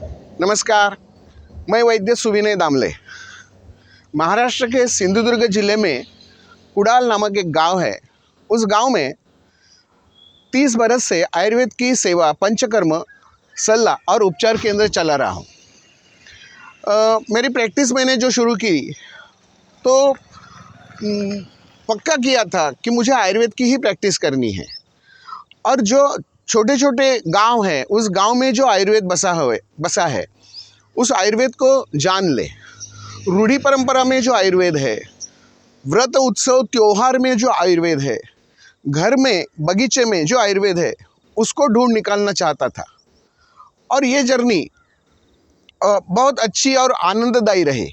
नमस्कार, मैं वैद्य सुविनय दामले। महाराष्ट्र के सिंधुदुर्ग जिले में कुडाल नामक एक गांव है। उस गांव में 30 बरस से आयुर्वेद की सेवा, पंचकर्म, सलाह और उपचार केंद्र चला रहा हूँ। मेरी प्रैक्टिस मैंने जो शुरू की तो पक्का किया था कि मुझे आयुर्वेद की ही प्रैक्टिस करनी है। और जो छोटे छोटे गांव हैं, उस गांव में जो आयुर्वेद बसा है उस आयुर्वेद को जान ले। रूढ़ी परंपरा में जो आयुर्वेद है, व्रत उत्सव त्योहार में जो आयुर्वेद है, घर में बगीचे में जो आयुर्वेद है, उसको ढूंढ निकालना चाहता था। और ये जर्नी बहुत अच्छी और आनंददायी रही।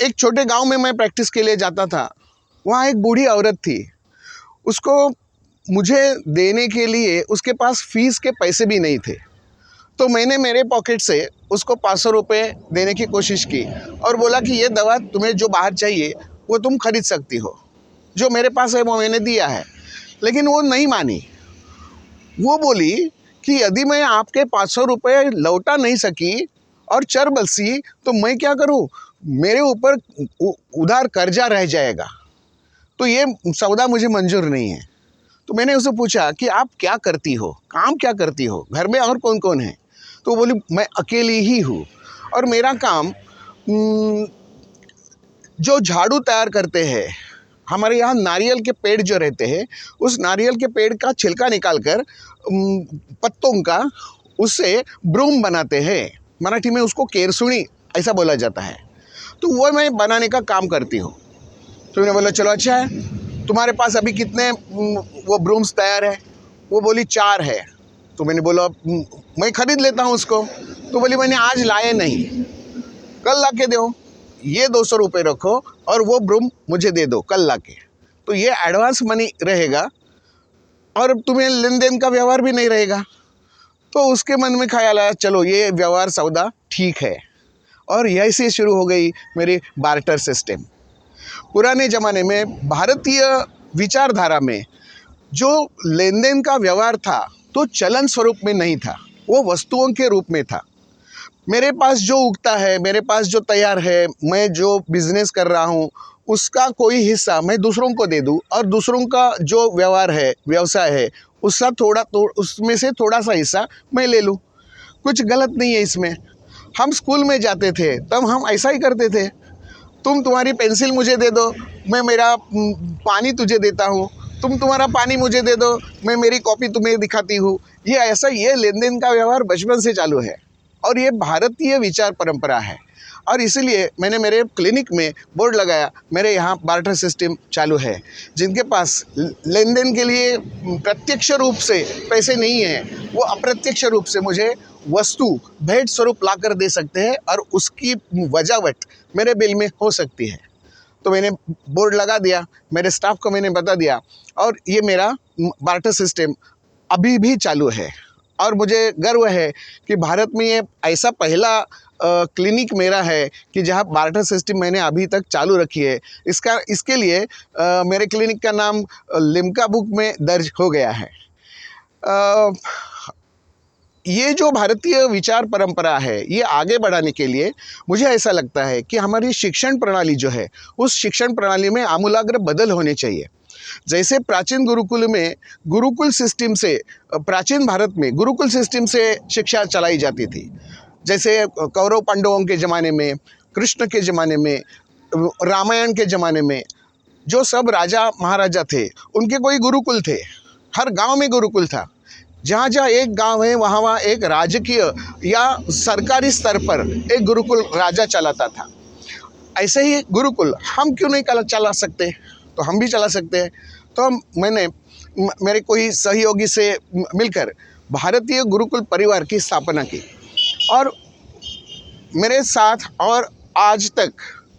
एक छोटे गांव में मैं प्रैक्टिस के लिए जाता था। वहाँ एक बूढ़ी औरत थी। उसको मुझे देने के लिए उसके पास फीस के पैसे भी नहीं थे। तो मैंने मेरे पॉकेट से उसको 500 रुपये देने की कोशिश की और बोला कि ये दवा तुम्हें जो बाहर चाहिए वो तुम खरीद सकती हो, जो मेरे पास है वो मैंने दिया है। लेकिन वो नहीं मानी। वो बोली कि यदि मैं आपके 500 रुपये लौटा नहीं सकी और चर बसी तो मैं क्या करूं, मेरे ऊपर उधार कर्जा रह जाएगा, तो ये सौदा मुझे मंजूर नहीं है। तो मैंने उसे पूछा कि आप क्या करती हो, काम क्या करती हो, घर में और कौन कौन है? तो बोली मैं अकेली ही हूँ और मेरा काम जो झाड़ू तैयार करते हैं, हमारे यहाँ नारियल के पेड़ जो रहते हैं, उस नारियल के पेड़ का छिलका निकालकर पत्तों का उससे ब्रूम बनाते हैं। मराठी में उसको केरसुणी ऐसा बोला जाता है। तो वो मैं बनाने का काम करती हूँ। तो मैंने बोला चलो अच्छा है, तुम्हारे पास अभी कितने वो ब्रूम्स तैयार है? वो बोली 4 है। तो मैंने बोला मैं खरीद लेता हूँ उसको। तो बोली मैंने आज लाए नहीं, कल ला के दो, ये 200 रुपये रखो और वो ब्रूम मुझे दे दो कल ला के। तो ये एडवांस मनी रहेगा और तुम्हें लेन देन का व्यवहार भी नहीं रहेगा। तो उसके मन में ख्याल आया चलो ये व्यवहार सौदा ठीक है। और यहीं से शुरू हो गई मेरी बार्टर सिस्टम। पुराने ज़माने में भारतीय विचारधारा में जो लेन देन का व्यवहार था तो चलन स्वरूप में नहीं था, वो वस्तुओं के रूप में था। मेरे पास जो उगता है, मेरे पास जो तैयार है, मैं जो बिजनेस कर रहा हूँ उसका कोई हिस्सा मैं दूसरों को दे दूँ और दूसरों का जो व्यवहार है, व्यवसाय है, उसमें से थोड़ा सा हिस्सा मैं ले लूँ। कुछ गलत नहीं है इसमें। हम स्कूल में जाते थे तब हम ऐसा ही करते थे। तुम तुम्हारी पेंसिल मुझे दे दो, मैं मेरा पानी तुझे देता हूँ, तुम तुम्हारा पानी मुझे दे दो, मैं मेरी कॉपी तुम्हें दिखाती हूँ। ये लेन देन का व्यवहार बचपन से चालू है और ये भारतीय विचार परंपरा है। और इसीलिए मैंने मेरे क्लिनिक में बोर्ड लगाया, मेरे यहाँ बार्टर सिस्टम चालू है। जिनके पास लेन देन के लिए प्रत्यक्ष रूप से पैसे नहीं हैं, वो अप्रत्यक्ष रूप से मुझे वस्तु भेंट स्वरूप ला कर दे सकते हैं और उसकी वजावट मेरे बिल में हो सकती है। तो मैंने बोर्ड लगा दिया, मेरे स्टाफ को मैंने बता दिया और ये मेरा बार्टर सिस्टम अभी भी चालू है। और मुझे गर्व है कि भारत में ये ऐसा पहला क्लिनिक मेरा है कि जहाँ बार्टर सिस्टम मैंने अभी तक चालू रखी है। इसके लिए मेरे क्लिनिक का नाम लिम्का बुक में दर्ज हो गया है। ये जो भारतीय विचार परंपरा है, ये आगे बढ़ाने के लिए मुझे ऐसा लगता है कि हमारी शिक्षण प्रणाली जो है, उस शिक्षण प्रणाली में आमूलाग्र बदल होने चाहिए। जैसे प्राचीन गुरुकुल में गुरुकुल सिस्टम से, प्राचीन भारत में गुरुकुल सिस्टम से शिक्षा चलाई जाती थी। जैसे कौरव पांडवों के ज़माने में, कृष्ण के ज़माने में, रामायण के ज़माने में जो सब राजा महाराजा थे उनके कोई गुरुकुल थे। हर गांव में गुरुकुल था। जहाँ जहाँ एक गांव है वहाँ वहाँ एक राजकीय या सरकारी स्तर पर एक गुरुकुल राजा चलाता था। ऐसे ही गुरुकुल हम क्यों नहीं चला सकते? तो हम भी चला सकते हैं। तो मैंने मेरे कोई सहयोगी से मिलकर भारतीय गुरुकुल परिवार की स्थापना की और मेरे साथ और आज तक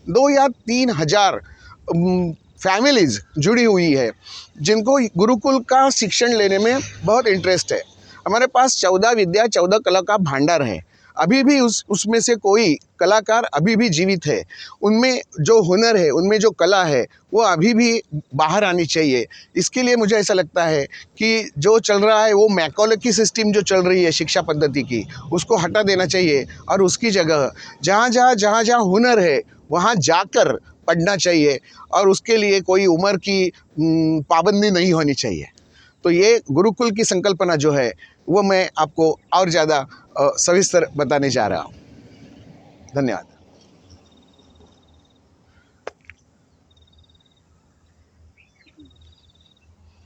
2 या 3 हज़ार फैमिलीज़ जुड़ी हुई है जिनको गुरुकुल का शिक्षण लेने में बहुत इंटरेस्ट है। हमारे पास 14 विद्या 14 कला का भांडार है। अभी भी उसमें से कोई कलाकार अभी भी जीवित है, उनमें जो हुनर है, उनमें जो कला है, वो अभी भी बाहर आनी चाहिए। इसके लिए मुझे ऐसा लगता है कि जो चल रहा है वो मैकॉले सिस्टम जो चल रही है शिक्षा पद्धति की, उसको हटा देना चाहिए और उसकी जगह जहाँ हुनर है वहाँ जाकर पढ़ना चाहिए और उसके लिए कोई उम्र की पाबंदी नहीं होनी चाहिए। तो ये गुरुकुल की संकल्पना जो है वो मैं आपको और ज़्यादा सविस्तर बताने जा रहा हूँ। धन्यवाद।